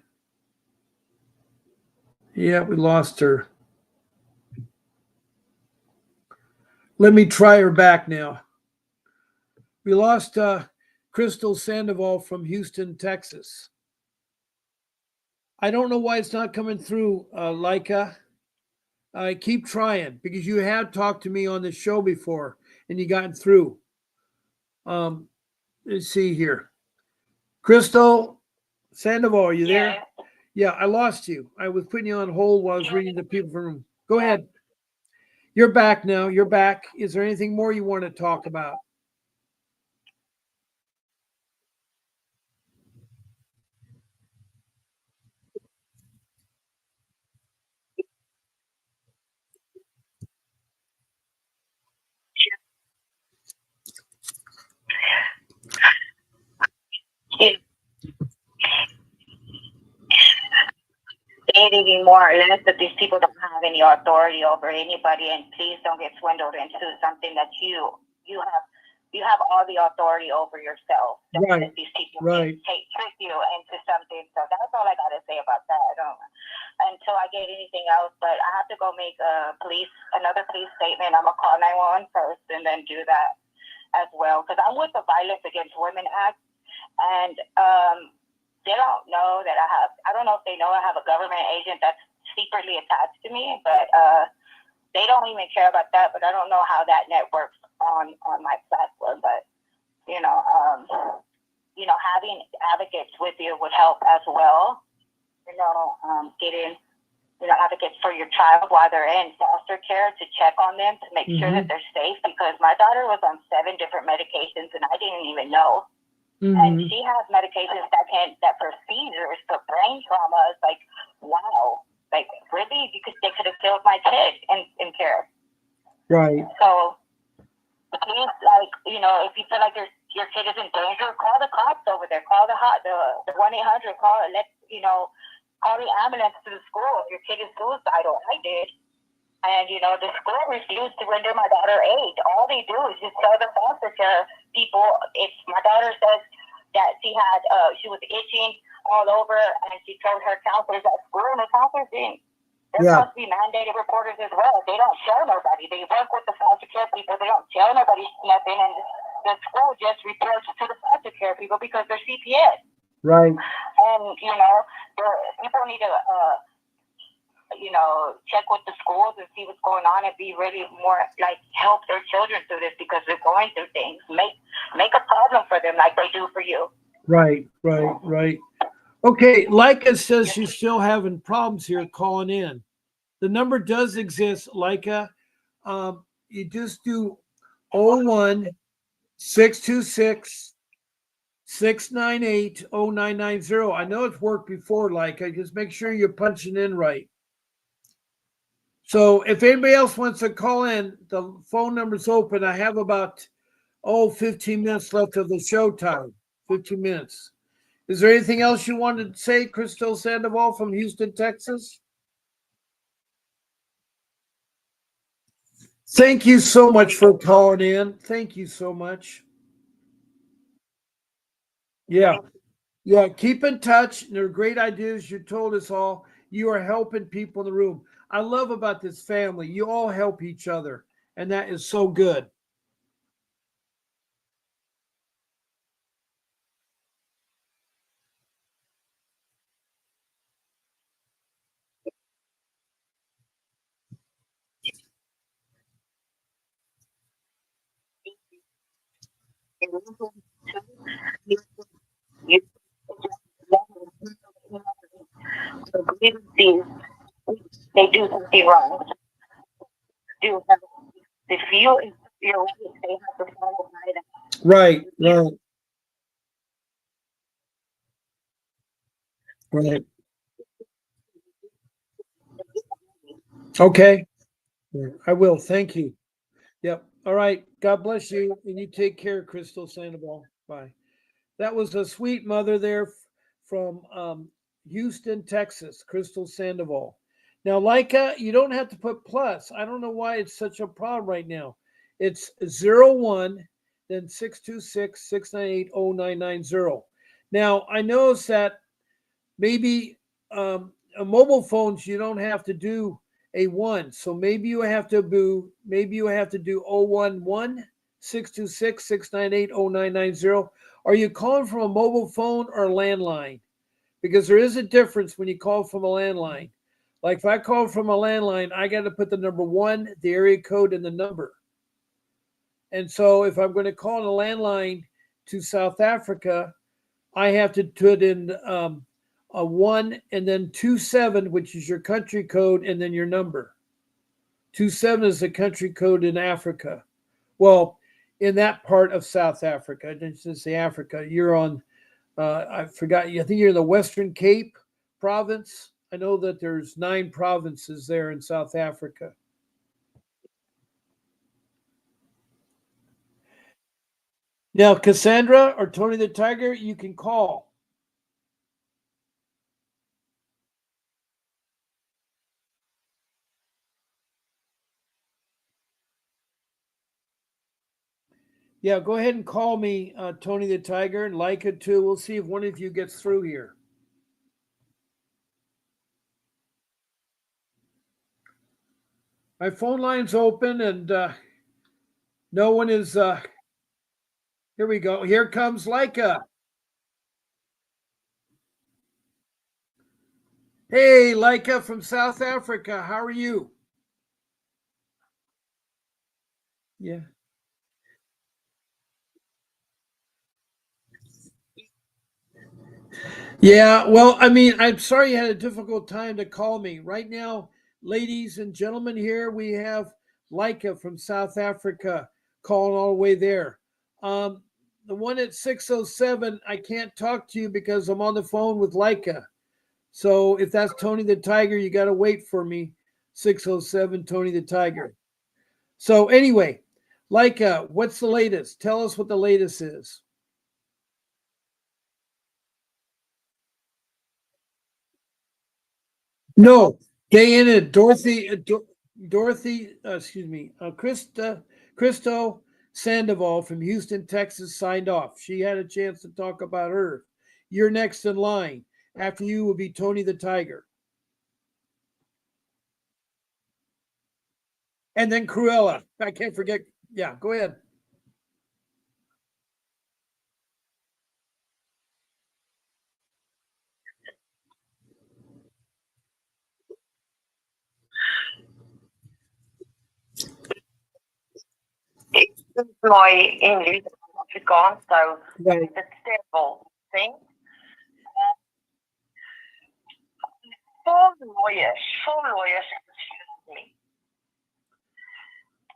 Speaker 1: Yeah, we lost her. Let me try her back now. We lost Crystal Sandoval from Houston, Texas. I don't know why it's not coming through, Leica. Keep trying because you have talked to me on the show before and you got through. Let's see here. Crystal Sandoval, are you there? Yeah, I lost you. I was putting you on hold while I was reading the people from the room. Go ahead. You're back now. You're back. Is there anything more you want to talk about?
Speaker 2: Stating more or less that these people don't have any authority over anybody, and please don't get swindled into something that you have all the authority over yourself.
Speaker 1: Right.
Speaker 2: That these people
Speaker 1: right.
Speaker 2: trick you into something. So that's all I gotta say about that. I don't until I get anything else, but I have to go make another police statement. I'm gonna call 911 first and then do that as well because I'm with the Violence Against Women Act, and they don't know that I don't know if they know I have a government agent that's secretly attached to me, but they don't even care about that. But I don't know how that networks on my platform. But having advocates with you would help as well. Getting advocates for your child while they're in foster care to check on them to make sure that they're safe. Because my daughter was on 7 different medications and I didn't even know. And she has medications that for seizures, for brain trauma. It's like, wow, like really, they could have killed my kid in care.
Speaker 1: Right.
Speaker 2: So please, if you feel like your kid is in danger, call the cops over there. Call the 1-800. Call the ambulance to the school. If your kid is suicidal, I did. And, the school refused to render my daughter aid. All they do is just tell the foster care people, if my daughter says that she was itching all over and she told her counselors at school, and the counselors didn't. They're supposed to be mandated reporters as well. They don't tell nobody. They work with the foster care people. They don't tell nobody nothing. And the school just reports to the foster care people because they're CPS.
Speaker 1: Right.
Speaker 2: And, people need to check with the schools and see what's going on and be really more help their children through this because they're going through things. Make a problem for them like they do for you.
Speaker 1: Right. Okay, Leica says she's still having problems here calling in. The number does exist, Leica. You just do 01 626 698 0990. I know it's worked before, Leica. Just make sure you're punching in right. So if anybody else wants to call in, the phone number's open. I have about 15 minutes left of the show time. 15 minutes. Is there anything else you wanted to say, Crystal Sandoval from Houston, Texas? Thank you so much for calling in. Thank you so much. Yeah. Yeah. Keep in touch. There are great ideas. You told us all. You are helping people in the room. I love about this family. You all help each other. And that is so good.
Speaker 2: They do something wrong. Do have the feel is your right, they have to follow by that.
Speaker 1: Right. Right. Right. Okay. I will. Thank you. Yep. All right. God bless you. And you take care, Crystal Sandoval. Bye. That was a sweet mother there from Houston, Texas, Crystal Sandoval. Now, Leica, you don't have to put plus. I don't know why it's such a problem right now. It's 01, then 626 698 0990. Now, I noticed that maybe on mobile phones you don't have to do a one, so maybe you have to do 011 626 698 0990. Are you calling from a mobile phone or a landline? Because there is a difference when you call from a landline. Like if I call from a landline, I got to put the number one, the area code, and the number. And so if I'm going to call a landline to South Africa, I have to put in a one and then 27, which is your country code, and then your number. 27 is the country code in Africa. Well, in that part of South Africa, I didn't just say Africa. You're on, I forgot, I think you're in the Western Cape province. I know that there's 9 provinces there in South Africa. Now, Cassandra or Tony the Tiger, you can call. Yeah, go ahead and call me, Tony the Tiger, and Leica too. We'll see if one of you gets through here. My phone line's open, and no one is. Here we go. Here comes Leica. Hey, Leica from South Africa. How are you? Yeah. Yeah, well, I mean, I'm sorry you had a difficult time to call me. Right now, ladies and gentlemen, here we have Leica from South Africa calling all the way there. Um, the one at 607, I can't talk to you because I'm on the phone with Leica. So if that's Tony the Tiger, you got to wait for me. 607, Tony the Tiger. So anyway, Leica, what's the latest? Tell us what the latest is. No, they ended Dorothy, Dorothy, excuse me, Christo Sandoval from Houston, Texas signed off. She had a chance to talk about her. You're next in line. After you will be Tony the Tiger. And then Cruella. I can't forget. Yeah, go ahead.
Speaker 2: My English is gone, so
Speaker 1: Right.
Speaker 2: it's terrible thing. Four lawyers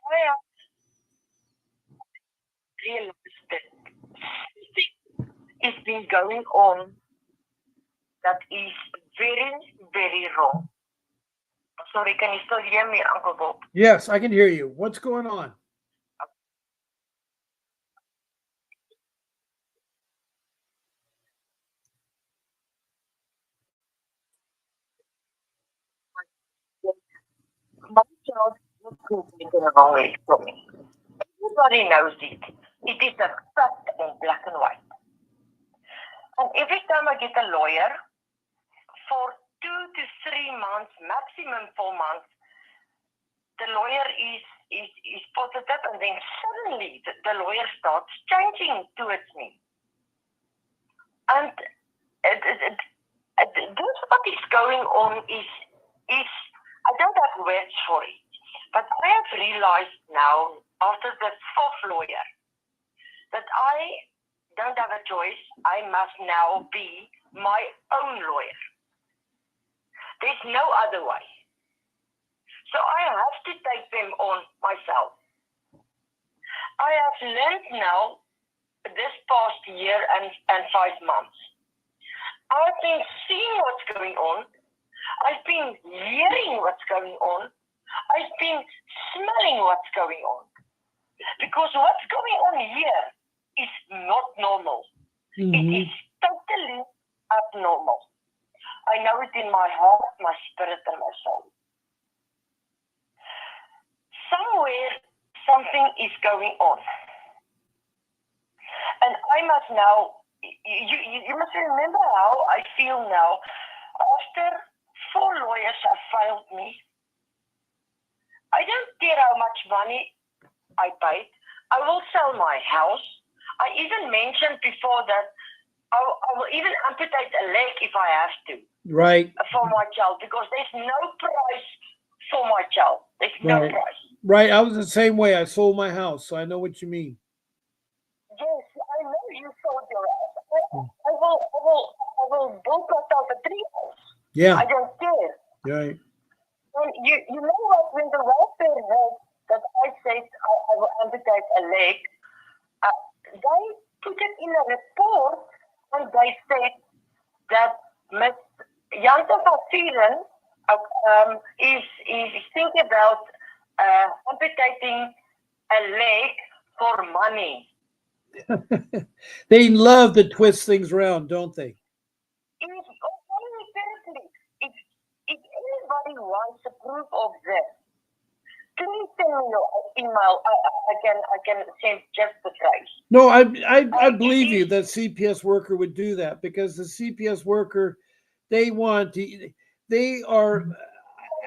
Speaker 2: I have realized that something has been going on that is very, very wrong. Sorry, can you still hear me, Uncle Bob?
Speaker 1: Yes, I can hear you. What's going on?
Speaker 2: My child was taken in the wrong way from me. Everybody knows it. It is a fact in black and white. And every time I get a lawyer, for 2 to 3 months, maximum 4 months, the lawyer is positive, and then suddenly the lawyer starts changing towards me. And this what is going on is I don't have words for it, but I have realized now after the 4th lawyer that I don't have a choice. I must now be my own lawyer. There's no other way. So I have to take them on myself. I have learned now this past year and 5 months. I've been seeing what's going on. I've been hearing what's going on. I've been smelling what's going on. Because what's going on here is not normal. It is totally abnormal. I know it in my heart, my spirit, and my soul. Somewhere, something is going on. And I must now, you must remember how I feel now. After 4 lawyers have failed me, I don't care how much money I paid. I will sell my house. I even mentioned before that I will even amputate a leg if I have to.
Speaker 1: Right.
Speaker 2: For my child, because there's no price for my child. There's no price.
Speaker 1: Right. I was the same way. I sold my house, so I know what you mean.
Speaker 2: Yes, I know you sold your house. I will build myself a tree house.
Speaker 1: Yeah.
Speaker 2: I don't care.
Speaker 1: Right.
Speaker 2: And you know what? When the welfare heard that I said I will amputate a leg, they put it in a report, and they said that Ms. Janta van Vieren is thinking about amputating a leg for money.
Speaker 1: They love to twist things around, don't they?
Speaker 2: If anybody wants a proof of this, please send me your email. I can send just the price.
Speaker 1: No, I believe you that CPS worker would do that, because the CPS worker, they are,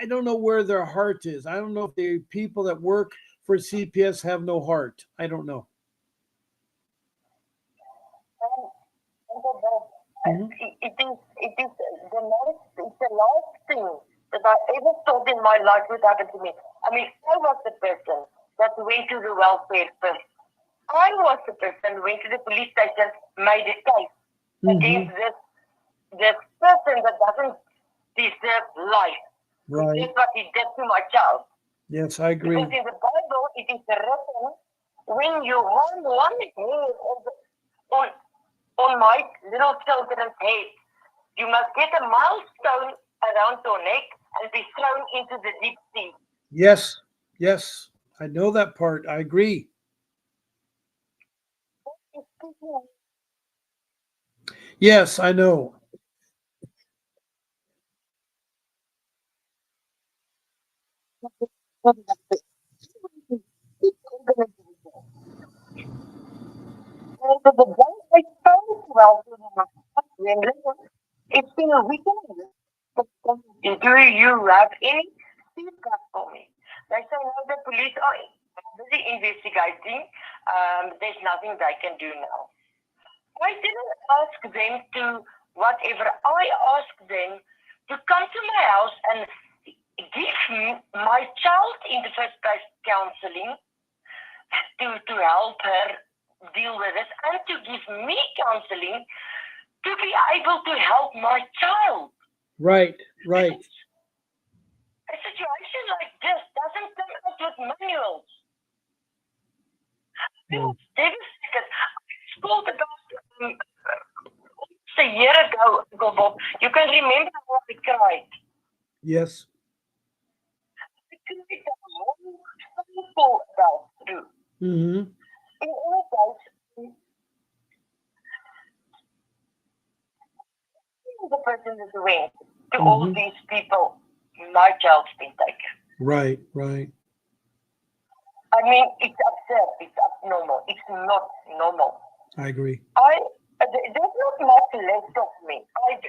Speaker 1: I don't know where their heart is. I don't know if the people that work for CPS have no heart. I don't know.
Speaker 2: It is the last thing that I ever thought in my life would happen to me. I mean, I was the person that went to the welfare first. I was the person who went to the police station, made a case against this person that doesn't deserve life.
Speaker 1: Right.
Speaker 2: That's what he did to my child.
Speaker 1: Yes, I agree.
Speaker 2: Because in the Bible, it is written, when you harm one hair on my little children's head, you must get a milestone around your neck and be thrown into the deep sea.
Speaker 1: Yes, yes, I know that part. I agree. Yes, I know.
Speaker 2: It's been a weekend. Do you have any feedback for me? They say, no, the police are busy investigating. There's nothing they can do now. I didn't ask them to whatever. I asked them to come to my house and give me my child in the first place counseling to help her deal with it, and to give me counseling to be able to help my child.
Speaker 1: Right, right.
Speaker 2: A situation like this doesn't come out with manuals.
Speaker 1: Mm.
Speaker 2: devastated. I spoke about a year ago, Uncle Bob. You can remember how I cried.
Speaker 1: Yes.
Speaker 2: I cried the whole people about you.
Speaker 1: Mm-hmm.
Speaker 2: In any case, the person is aware to all
Speaker 1: Mm-hmm.
Speaker 2: these people, my child's been taken.
Speaker 1: Right, right.
Speaker 2: I mean, it's absurd. It's abnormal. It's not normal.
Speaker 1: I agree.
Speaker 2: There's not much left of me.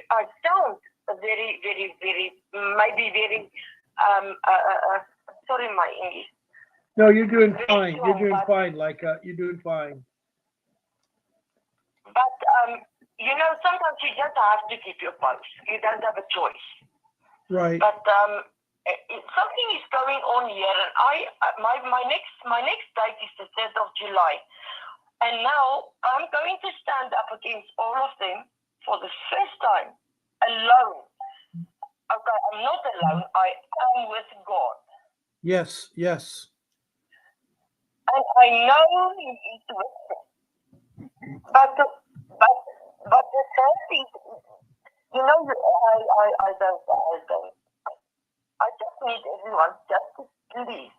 Speaker 2: I sound very, very, very, maybe very, sorry, my English.
Speaker 1: No, you're doing
Speaker 2: Very
Speaker 1: fine. You're
Speaker 2: strong,
Speaker 1: doing fine, Leica. You're doing fine.
Speaker 2: but sometimes you just have to keep your post. You don't have a choice.
Speaker 1: Right.
Speaker 2: But something is going on here, and my next date is the 3rd of July, and now I'm going to stand up against all of them for the first time alone. Okay, I'm not alone. I am with God,
Speaker 1: Yes, yes.
Speaker 2: and I know He is with me. But the sad thing, I don't. I just need everyone just to please,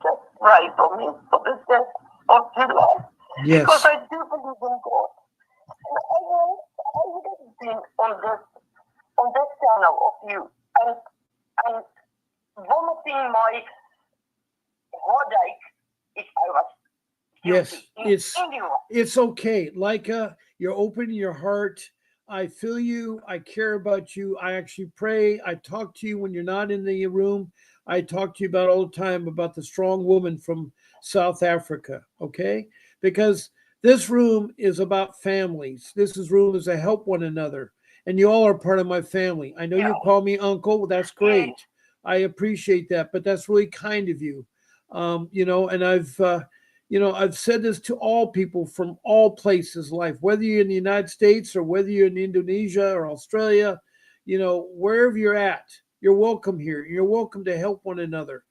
Speaker 2: just pray for me for the 10th of July, because
Speaker 1: Yes.
Speaker 2: I do believe in God. And I would have been on this channel of you and vomiting my heartache if I was
Speaker 1: Yes.
Speaker 2: guilty in anyone.
Speaker 1: It's okay. Leica, you're opening your heart. I feel you. I care about you. I actually pray. I talk to you when you're not in the room. I talk to you about all the time about the strong woman from South Africa. Okay? Because this room is about families. Room is to help one another. And you all are part of my family. I know
Speaker 2: Yeah.
Speaker 1: you call me uncle. Well, that's
Speaker 2: Yes.
Speaker 1: great. I appreciate that. But that's really kind of you. And I've said this to all people from all places in life, whether you're in the United States or whether you're in Indonesia or Australia, wherever you're at, you're welcome here. You're welcome to help one another.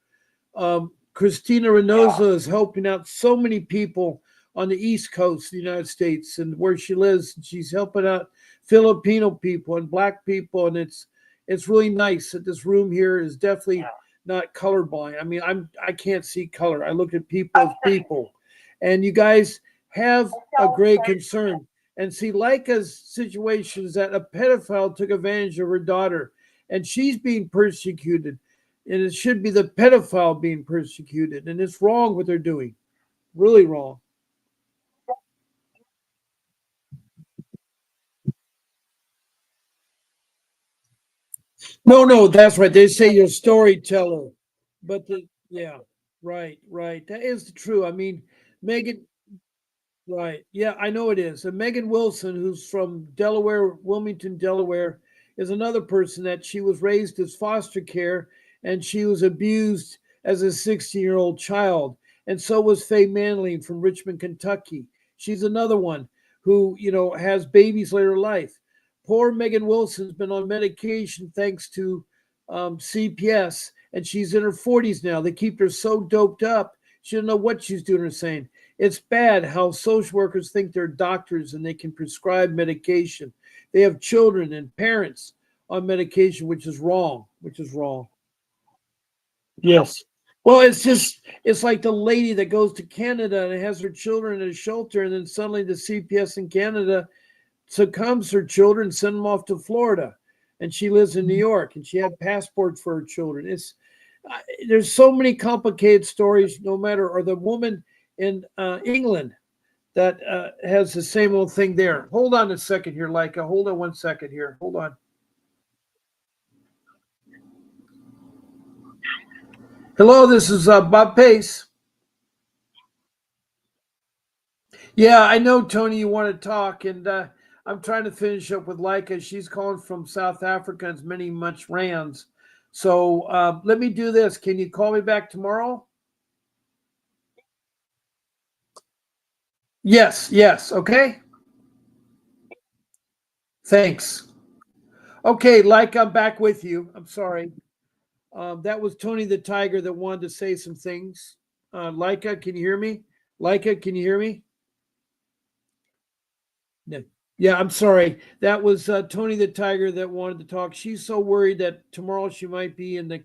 Speaker 1: Christina
Speaker 2: Yeah.
Speaker 1: Reynosa is helping out so many people on the East Coast of the United States and where she lives. She's helping out Filipino people and Black people, and it's really nice that this room here is definitely
Speaker 2: Yeah.
Speaker 1: not colorblind. I mean, I can't see color. I look at people as
Speaker 2: Absolutely.
Speaker 1: people, and you guys have a
Speaker 2: So,
Speaker 1: great concern. And see, Leica's situation is that a pedophile took advantage of her daughter, and she's being persecuted, and it should be the pedophile being persecuted, and it's wrong what they're doing, really wrong. No, no, that's right. They say you're a storyteller, but yeah, right, right. That is true. I mean, Megan, right. Yeah, I know it is. And Megan Wilson, who's from Delaware, Wilmington, Delaware, is another person that she was raised as foster care and she was abused as a 16-year-old child. And so was Faye Manling from Richmond, Kentucky. She's another one who, has babies later in life. Poor Megan Wilson's been on medication thanks to CPS, and she's in her 40s now. They keep her so doped up. She doesn't know what she's doing or saying. It's bad how social workers think they're doctors and they can prescribe medication. They have children and parents on medication, which is wrong, which is wrong. Yes. Well, it's like the lady that goes to Canada and has her children in a shelter, and then suddenly the CPS in Canada succumbs her children, send them off to Florida, and she lives in New York, and she had passports for her children. There's so many complicated stories. No matter, or the woman in England that has the same old thing there. Hold on a second here, Leica. Hold on 1 second here. Hold on. Hello, this is Bob Pace. Yeah, I know, Tony, you want to talk, and I'm trying to finish up with Leica. She's calling from South Africa and many much Rands. So let me do this. Can you call me back tomorrow? Yes, yes. Okay. Thanks. Okay, Leica, I'm back with you. I'm sorry. That was Tony the Tiger that wanted to say some things. Leica, can you hear me? Leica, can you hear me? No. Yeah, I'm sorry. That was Tony the Tiger that wanted to talk. She's so worried that tomorrow she might be in the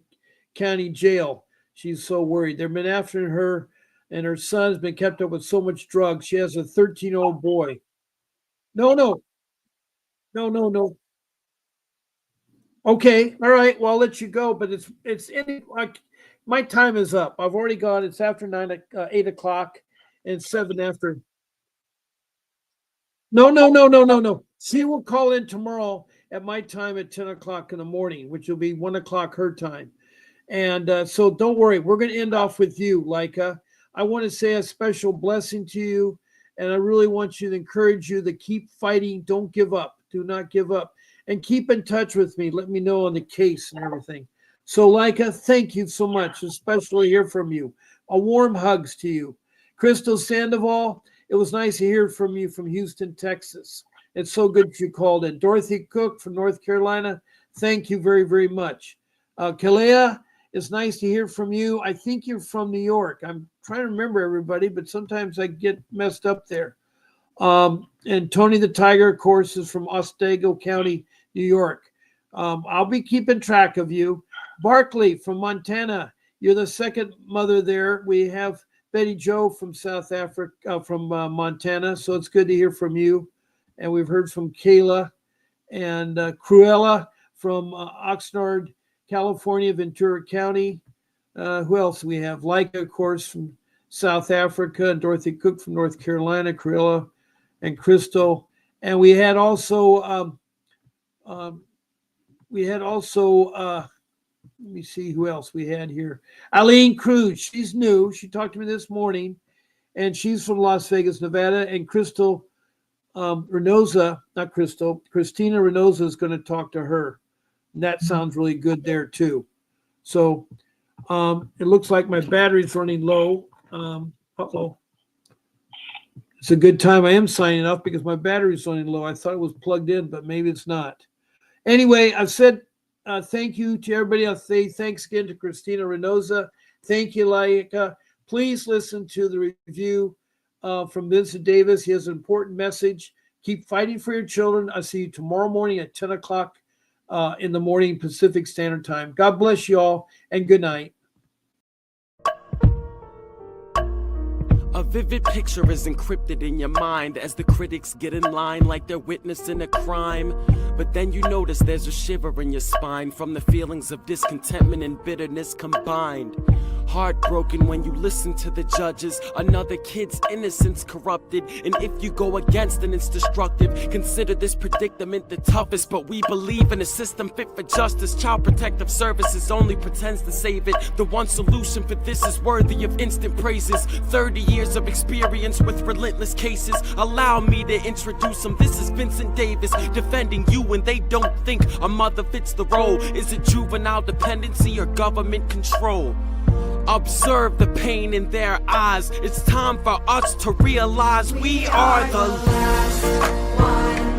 Speaker 1: county jail. She's so worried. They've been after her, and her son's been kept up with so much drugs. She has a 13-year-old boy. No, no, no. Okay, all right. Well, I'll let you go, but it's any like my time is up. I've already gone. It's after 8 o'clock, and 7 after. No. She will call in tomorrow at my time at 10 o'clock in the morning, which will be 1 o'clock her time. And so don't worry, we're going to end off with you, Leica. I want to say a special blessing to you. And I really want you to encourage you to keep fighting. Don't give up. Do not give up. And keep in touch with me. Let me know on the case and everything. So, Leica, thank you so much, especially hear from you. A warm hugs to you. Crystal Sandoval, it was nice to hear from you from Houston, Texas. It's so good that you called in. Dorothy Cook from North Carolina, thank you very, very much. Kalea, it's nice to hear from you. I think you're from New York. I'm trying to remember everybody, but sometimes I get messed up there. And Tony the Tiger, of course, is from Otsego County, New York. I'll be keeping track of you. Barkley from Montana, you're the second mother there. We have Betty Joe from South Africa, from Montana, so it's good to hear from you. And we've heard from Kayla and Cruella from Oxnard, California, Ventura County. Who else do we have? Leica, of course, from South Africa, and Dorothy Cook from North Carolina, Cruella and Crystal. And we had also, let me see who else we had here. Eileen Cruz, she's new. She talked to me this morning, and she's from Las Vegas, Nevada. And Christina Reynosa is going to talk to her. And that sounds really good there too. So it looks like my battery's running low. Uh-oh. It's a good time I am signing off because my battery's running low. I thought it was plugged in, but maybe it's not. Anyway, I've said thank you to everybody. I'll say thanks again to Christina Reynosa. Thank you, Leica. Please listen to the review from Vincent Davis. He has an important message. Keep fighting for your children. I'll see you tomorrow morning at 10 o'clock in the morning Pacific Standard Time. God bless you all, and good night.
Speaker 3: A vivid picture is encrypted in your mind as the critics get in line like they're witnessing a crime. But then you notice there's a shiver in your spine from the feelings of discontentment and bitterness combined. Heartbroken when you listen to the judges, another kid's innocence corrupted. And if you go against it, it's destructive. Consider this predicament the toughest, but we believe in a system fit for justice. Child Protective Services only pretends to save it. The one solution for this is worthy of instant praises. 30 years of experience with relentless cases. Allow me to introduce them. This is Vincent Davis, defending you when they don't think a mother fits the role. Is it juvenile dependency or government control? Observe the pain in their eyes. It's time for us to realize we are the last one.